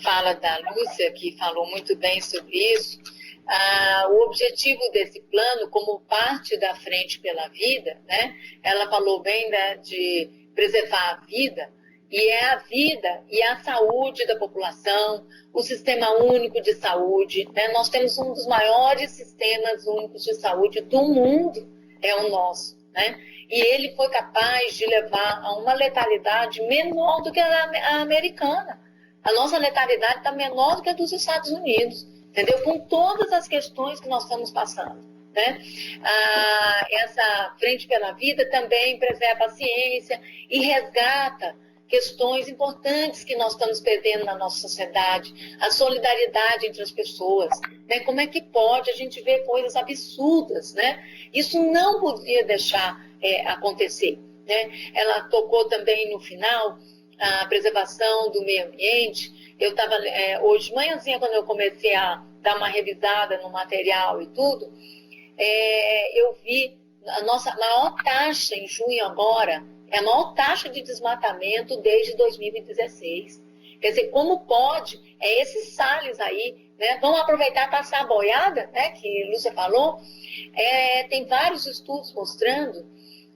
fala da Lúcia, que falou muito bem sobre isso, o objetivo desse plano, como parte da Frente pela Vida, né, ela falou bem, né, de preservar a vida, e é a vida e a saúde da população, o Sistema Único de Saúde, né? Nós temos um dos maiores sistemas únicos de saúde do mundo, é o nosso, né? E ele foi capaz de levar a uma letalidade menor do que a americana. A nossa letalidade está menor do que a dos Estados Unidos, entendeu? Com todas as questões que nós estamos passando, né? Essa Frente pela Vida também preserva a ciência e resgata questões importantes que nós estamos perdendo na nossa sociedade, a solidariedade entre as pessoas, né? Como é que pode a gente ver coisas absurdas, né? Isso não podia deixar acontecer, né? Ela tocou também no final a preservação do meio ambiente. Eu estava hoje de manhãzinha, quando eu comecei a dar uma revisada no material e tudo, eu vi a nossa maior taxa em junho agora, é a maior taxa de desmatamento desde 2016. Quer dizer, como pode? Esses Salles aí, né? Vamos aproveitar e passar a boiada, né? Que a Lúcia falou. Tem vários estudos mostrando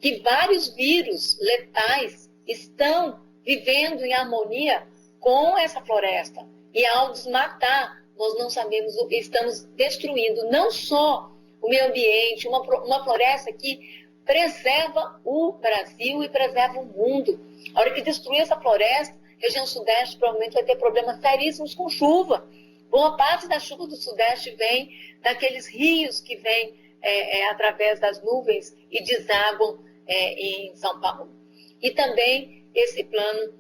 que vários vírus letais estão vivendo em harmonia com essa floresta. E ao desmatar, nós não sabemos, estamos destruindo não só o meio ambiente, uma floresta que preserva o Brasil e preserva o mundo. A hora que destruir essa floresta, a região sudeste provavelmente vai ter problemas seríssimos com chuva. Boa parte da chuva do sudeste vem daqueles rios que vêm através das nuvens e desaguam em São Paulo. E também esse plano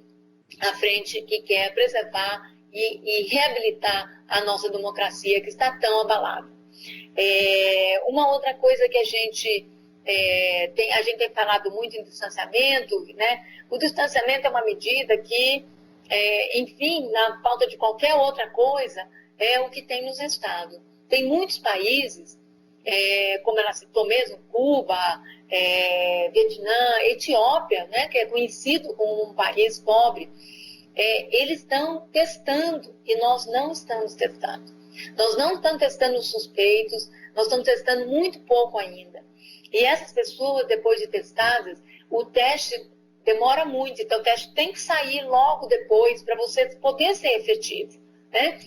à frente que quer preservar e reabilitar a nossa democracia que está tão abalada. Uma outra coisa que a gente tem falado muito em distanciamento, né? O distanciamento é uma medida que, enfim, na falta de qualquer outra coisa, é o que tem nos estados. Tem muitos países, como ela citou mesmo, Cuba, Vietnã, Etiópia, né, que é conhecido como um país pobre, eles estão testando e nós não estamos testando. Nós não estamos testando os suspeitos, nós estamos testando muito pouco ainda. E essas pessoas, depois de testadas, o teste demora muito, então o teste tem que sair logo depois para você poder ser efetivo, né?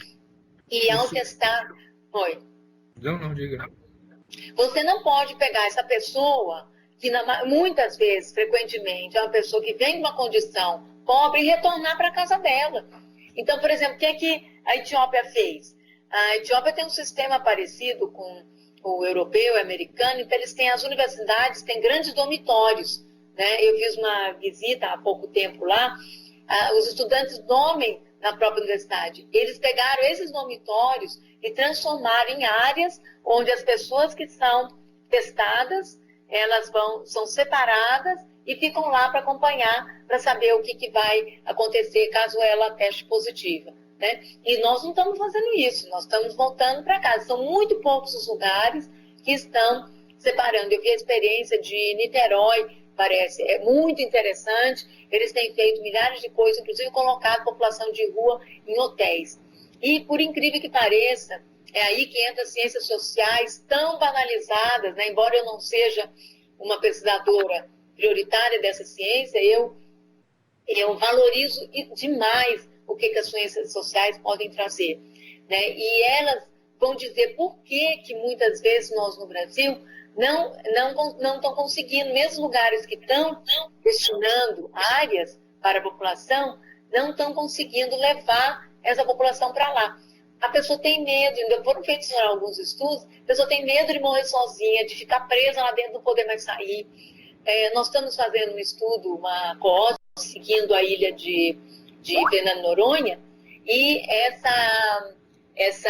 E ao testar... Oi. Não, diga. Você não pode pegar essa pessoa, que muitas vezes, frequentemente, é uma pessoa que vem de uma condição pobre e retornar para a casa dela. Então, por exemplo, o que é que a Etiópia fez? A Etiópia tem um sistema parecido com o europeu e americano, então eles têm as universidades, têm grandes dormitórios, né? Eu fiz uma visita há pouco tempo lá, os estudantes dormem na própria universidade. Eles pegaram esses dormitórios e transformaram em áreas onde as pessoas que são testadas, elas são separadas e ficam lá para acompanhar, para saber o que vai acontecer caso ela teste positiva, né? E nós não estamos fazendo isso, nós estamos voltando para casa. São muito poucos os lugares que estão separando. Eu vi a experiência de Niterói, parece, é muito interessante. Eles têm feito milhares de coisas, inclusive colocado a população de rua em hotéis. E, por incrível que pareça, é aí que entra as ciências sociais tão banalizadas, né? Embora eu não seja uma pesquisadora prioritária dessa ciência, eu valorizo demais o que as ciências sociais podem trazer, né? E elas vão dizer por que muitas vezes nós no Brasil não estão conseguindo, mesmo lugares que estão destinando áreas para a população, não estão conseguindo levar essa população para lá. A pessoa tem medo, ainda foram feitos alguns estudos, a pessoa tem medo de morrer sozinha, de ficar presa lá dentro, não poder mais sair. Nós estamos fazendo um estudo, uma coorte, seguindo a ilha de Fernando Noronha, e essas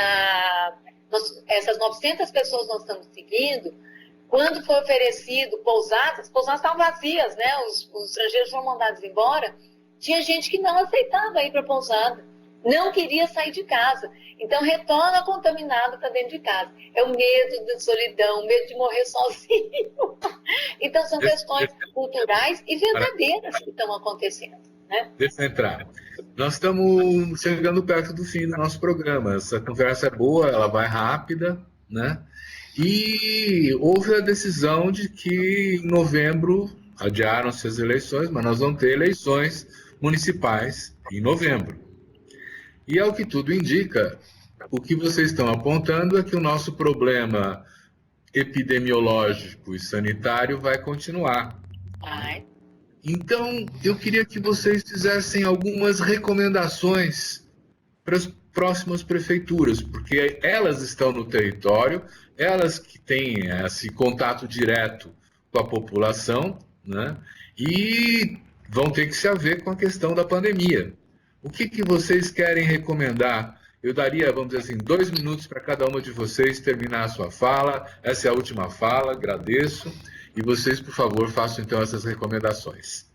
900 pessoas nós estamos seguindo. Quando foi oferecido pousadas estavam vazias, né? Os estrangeiros foram mandados embora. Tinha gente que não aceitava ir para a pousada, não queria sair de casa. Então, retorna contaminado para dentro de casa. É o medo da solidão, o medo de morrer sozinho. Então, são questões culturais e verdadeiras que estão acontecendo, né? Deixa eu entrar. Nós estamos chegando perto do fim do nosso programa. Essa conversa é boa, ela vai rápida, né? E houve a decisão de que em novembro adiaram-se as eleições, mas nós vamos ter eleições municipais em novembro. E ao que tudo indica, o que vocês estão apontando é que o nosso problema epidemiológico e sanitário vai continuar. Então, eu queria que vocês fizessem algumas recomendações para as próximas prefeituras, porque elas estão no território, elas que têm esse contato direto com a população, né? E vão ter que se haver com a questão da pandemia. O que vocês querem recomendar? Eu daria, vamos dizer assim, 2 minutos para cada uma de vocês terminar a sua fala. Essa é a última fala, agradeço. E vocês, por favor, façam então essas recomendações.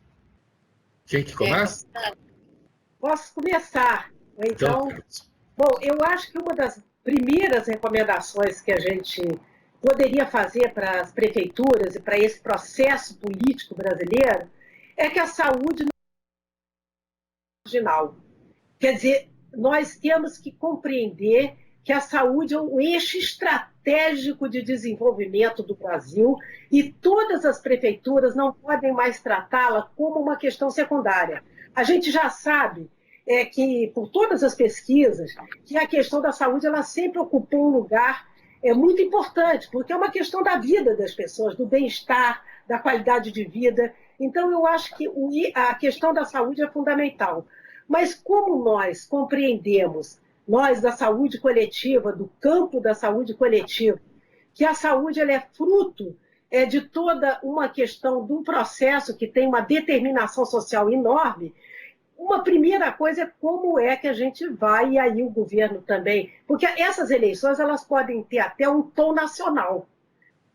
Quem que começa? Posso começar. Então, bom, eu acho que uma das primeiras recomendações que a gente poderia fazer para as prefeituras e para esse processo político brasileiro é que a saúde não é marginal. Quer dizer, nós temos que compreender que a saúde é um eixo estratégico de desenvolvimento do Brasil e todas as prefeituras não podem mais tratá-la como uma questão secundária. A gente já sabe que, por todas as pesquisas, que a questão da saúde ela sempre ocupou um lugar muito importante, porque é uma questão da vida das pessoas, do bem-estar, da qualidade de vida. Então, eu acho que a questão da saúde é fundamental. Mas como nós compreendemos, nós da saúde coletiva, do campo da saúde coletiva, que a saúde ela é fruto de toda uma questão de um processo que tem uma determinação social enorme, uma primeira coisa é como é que a gente vai, e aí o governo também, porque essas eleições elas podem ter até um tom nacional.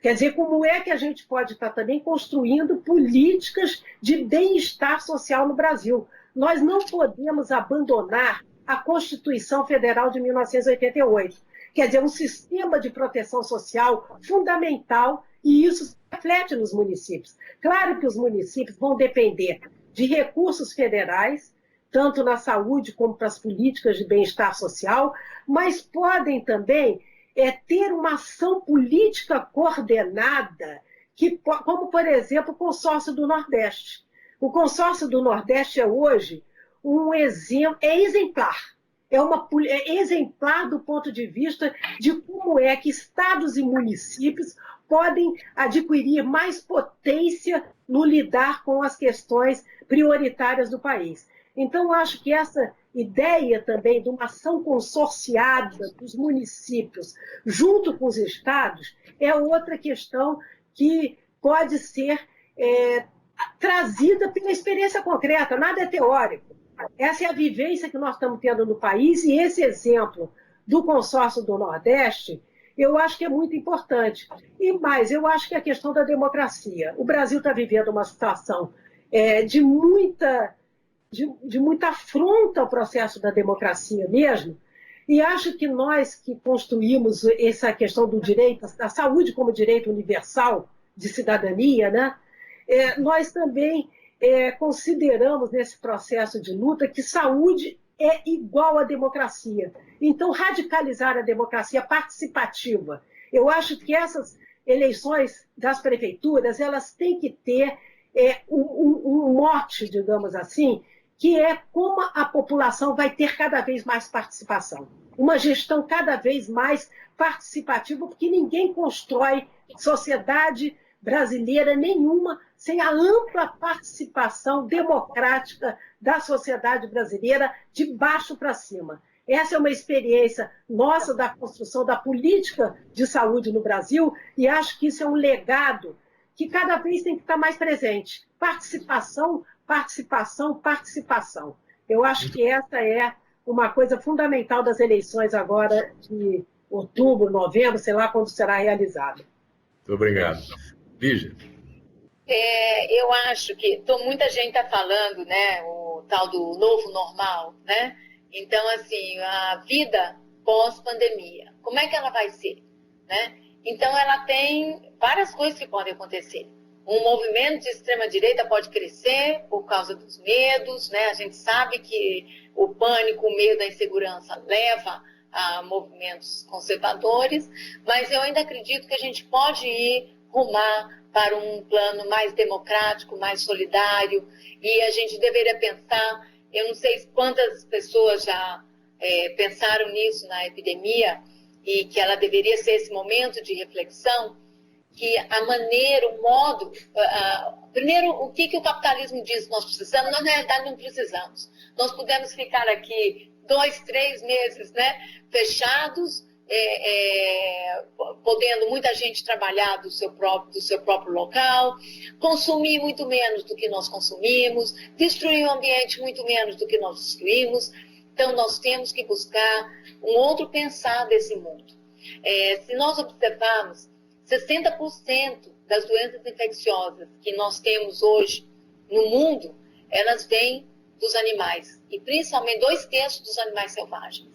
Quer dizer, como é que a gente pode estar também construindo políticas de bem-estar social no Brasil. Nós não podemos abandonar a Constituição Federal de 1988. Quer dizer, um sistema de proteção social fundamental, e isso se reflete nos municípios. Claro que os municípios vão depender de recursos federais, tanto na saúde como para as políticas de bem-estar social, mas podem também ter uma ação política coordenada, como, por exemplo, o Consórcio do Nordeste. O Consórcio do Nordeste é hoje um exemplo, é exemplar. É exemplar do ponto de vista de como é que estados e municípios podem adquirir mais potência no lidar com as questões prioritárias do país. Então, acho que essa ideia também de uma ação consorciada dos municípios junto com os estados é outra questão que pode ser trazida pela experiência concreta, nada é teórico. Essa é a vivência que nós estamos tendo no país e esse exemplo do Consórcio do Nordeste, Eu acho que é muito importante. E mais, eu acho que a questão da democracia. O Brasil está vivendo uma situação de muita afronta ao processo da democracia mesmo, e acho que nós que construímos essa questão do direito, da saúde como direito universal de cidadania, né? Nós também consideramos nesse processo de luta que saúde é igual à democracia. Então, radicalizar a democracia participativa. Eu acho que essas eleições das prefeituras, elas têm que ter um mote, digamos assim, que é como a população vai ter cada vez mais participação. Uma gestão cada vez mais participativa, porque ninguém constrói sociedade brasileira nenhuma sem a ampla participação democrática da sociedade brasileira de baixo para cima. Essa é uma experiência nossa da construção da política de saúde no Brasil e acho que isso é um legado que cada vez tem que estar mais presente. Participação, participação, participação. Eu acho que essa é uma coisa fundamental das eleições agora de outubro, novembro, sei lá quando será realizada. Muito obrigado. Lígia. Eu acho que muita gente está falando, né, o tal do novo normal, né? Então, assim, a vida pós-pandemia, como é que ela vai ser, né? Então, ela tem várias coisas que podem acontecer. Um movimento de extrema-direita pode crescer por causa dos medos, né? A gente sabe que o pânico, o medo, a insegurança leva a movimentos conservadores, mas eu ainda acredito que a gente pode rumar para um plano mais democrático, mais solidário, e a gente deveria pensar, eu não sei quantas pessoas já pensaram nisso na epidemia, e que ela deveria ser esse momento de reflexão, que a maneira, o modo... primeiro, o que o capitalismo diz que nós precisamos? Nós, na realidade, não precisamos. Nós podemos ficar aqui 2, 3 meses, né, fechados, podendo muita gente trabalhar do seu próprio local, consumir muito menos do que nós consumimos, destruir o ambiente muito menos do que nós destruímos. Então, nós temos que buscar um outro pensar desse mundo. Se nós observarmos, 60% das doenças infecciosas que nós temos hoje no mundo, elas vêm dos animais, e principalmente 2/3 dos animais selvagens.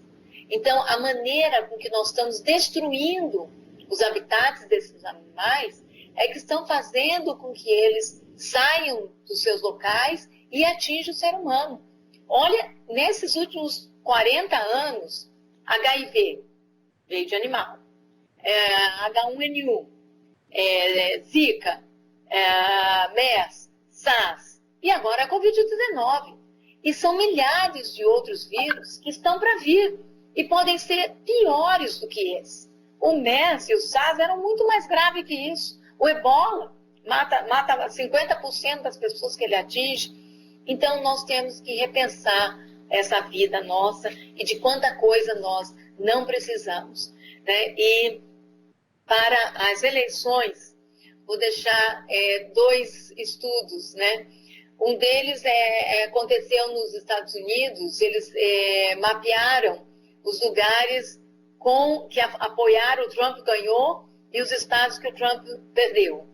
Então, a maneira com que nós estamos destruindo os habitats desses animais é que estão fazendo com que eles saiam dos seus locais e atinjam o ser humano. Olha, nesses últimos 40 anos, HIV veio de animal, H1N1, Zika, MERS, SARS e agora a Covid-19. E são milhares de outros vírus que estão para vir e podem ser piores do que esse. O MERS e o SARS eram muito mais graves que isso. O Ebola mata 50% das pessoas que ele atinge. Então, nós temos que repensar essa vida nossa e de quanta coisa nós não precisamos, né? E para as eleições, vou deixar 2 estudos, né? Um deles aconteceu nos Estados Unidos. Eles mapearam os lugares que apoiaram o Trump ganhou e os estados que o Trump perdeu.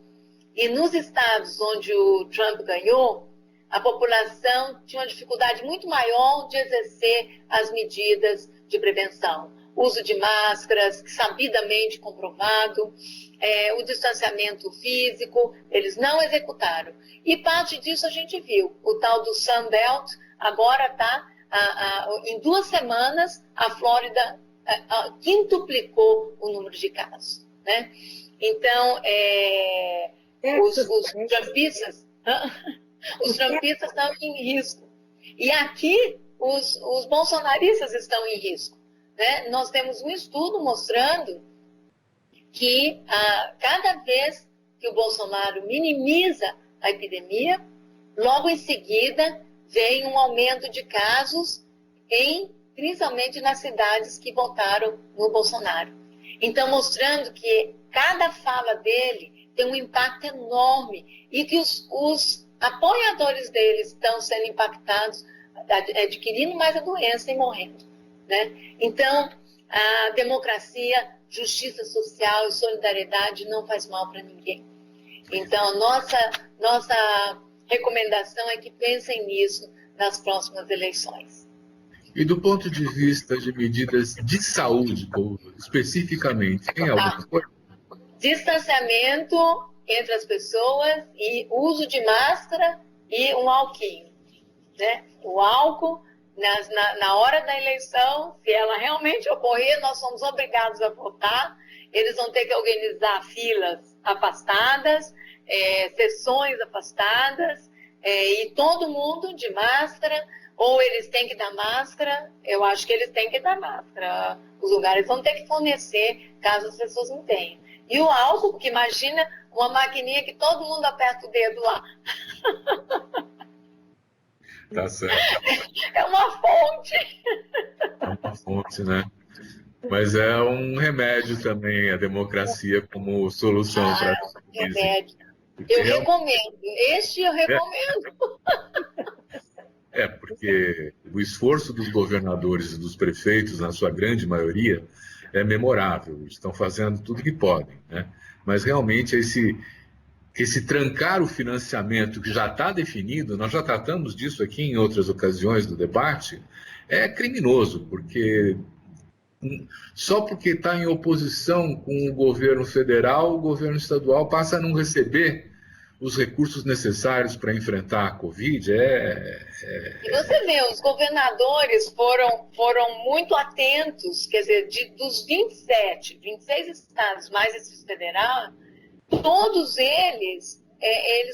E nos estados onde o Trump ganhou, a população tinha uma dificuldade muito maior de exercer as medidas de prevenção. Uso de máscaras, sabidamente comprovado, o distanciamento físico, eles não executaram. E parte disso a gente viu. O tal do Sun Belt agora está, em 2 semanas, a Flórida quintuplicou o número de casos, né? Então, os trumpistas... Os trumpistas estão em risco. E aqui, os bolsonaristas estão em risco, né? Nós temos um estudo mostrando que cada vez que o Bolsonaro minimiza a epidemia, logo em seguida vem um aumento de casos, principalmente nas cidades que votaram no Bolsonaro. Então, mostrando que cada fala dele tem um impacto enorme e que os apoiadores deles estão sendo impactados, adquirindo mais a doença e morrendo, né? Então, a democracia, justiça social e solidariedade não faz mal para ninguém. Então, nossa recomendação é que pensem nisso nas próximas eleições. E do ponto de vista de medidas de saúde, especificamente, tem alguma coisa? Distanciamento entre as pessoas e uso de máscara e um alquinho, né? O álcool, na hora da eleição, se ela realmente ocorrer, nós somos obrigados a votar. Eles vão ter que organizar filas afastadas, sessões afastadas, e todo mundo de máscara, ou eles têm que dar máscara. Eu acho que eles têm que dar máscara. Os lugares vão ter que fornecer, caso as pessoas não tenham. E o álcool, porque imagina uma maquininha que todo mundo aperta o dedo lá. Tá certo. É uma fonte. É uma fonte, né? Mas é um remédio também, a democracia como solução para a crise. Remédio. Eu recomendo. Este eu recomendo. Porque o esforço dos governadores e dos prefeitos, na sua grande maioria, é memorável. Estão fazendo tudo que podem, né? Mas realmente esse trancar o financiamento que já está definido, nós já tratamos disso aqui em outras ocasiões do debate, é criminoso, porque só porque está em oposição com o governo federal, o governo estadual passa a não receber os recursos necessários para enfrentar a Covid. E você vê, os governadores foram muito atentos, quer dizer, dos 26 estados, mais esse federal, todos eles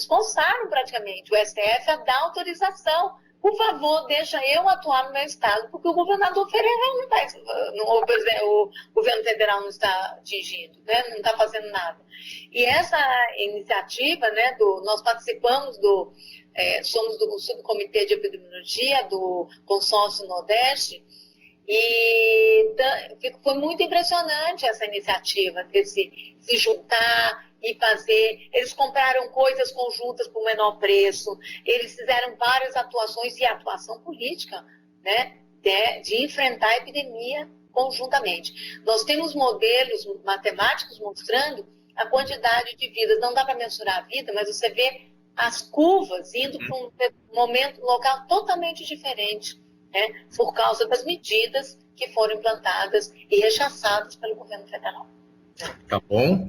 forçaram praticamente o STF a dar autorização. Por favor, deixa eu atuar no meu estado, porque o governador federal não está, o governo federal não está atingindo, né? Não está fazendo nada. E essa iniciativa, né, nós participamos somos do subcomitê de epidemiologia do Consórcio Nordeste, e foi muito impressionante essa iniciativa, de se juntar e fazer. Eles compraram coisas conjuntas por menor preço, eles fizeram várias atuações e atuação política, né, de enfrentar a epidemia conjuntamente. Nós temos modelos matemáticos mostrando a quantidade de vidas. Não dá para mensurar a vida, mas você vê as curvas indo para um local totalmente diferente, né, por causa das medidas que foram implantadas e rechaçadas pelo governo federal. Tá bom.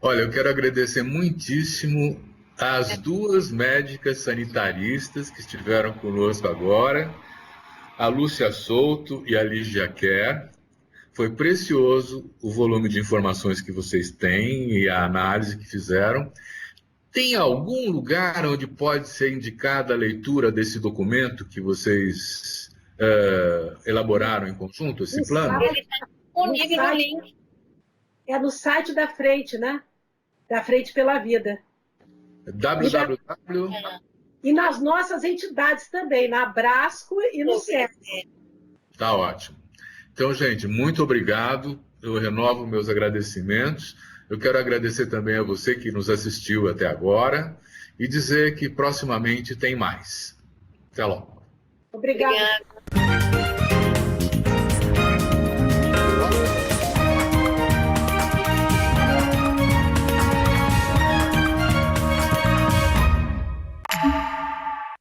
Olha, eu quero agradecer muitíssimo às duas médicas sanitaristas que estiveram conosco agora, a Lúcia Souto e a Lígia Kerr. Foi precioso o volume de informações que vocês têm e a análise que fizeram. Tem algum lugar onde pode ser indicada a leitura desse documento que vocês elaboraram em conjunto, esse plano? Ele está disponível no link. É no site da Frente, né? Da Frente pela Vida. www. E nas nossas entidades também, na Abrasco e no SESC. Tá ótimo. Então, gente, muito obrigado. Eu renovo meus agradecimentos. Eu quero agradecer também a você que nos assistiu até agora e dizer que proximamente tem mais. Até logo. Obrigada.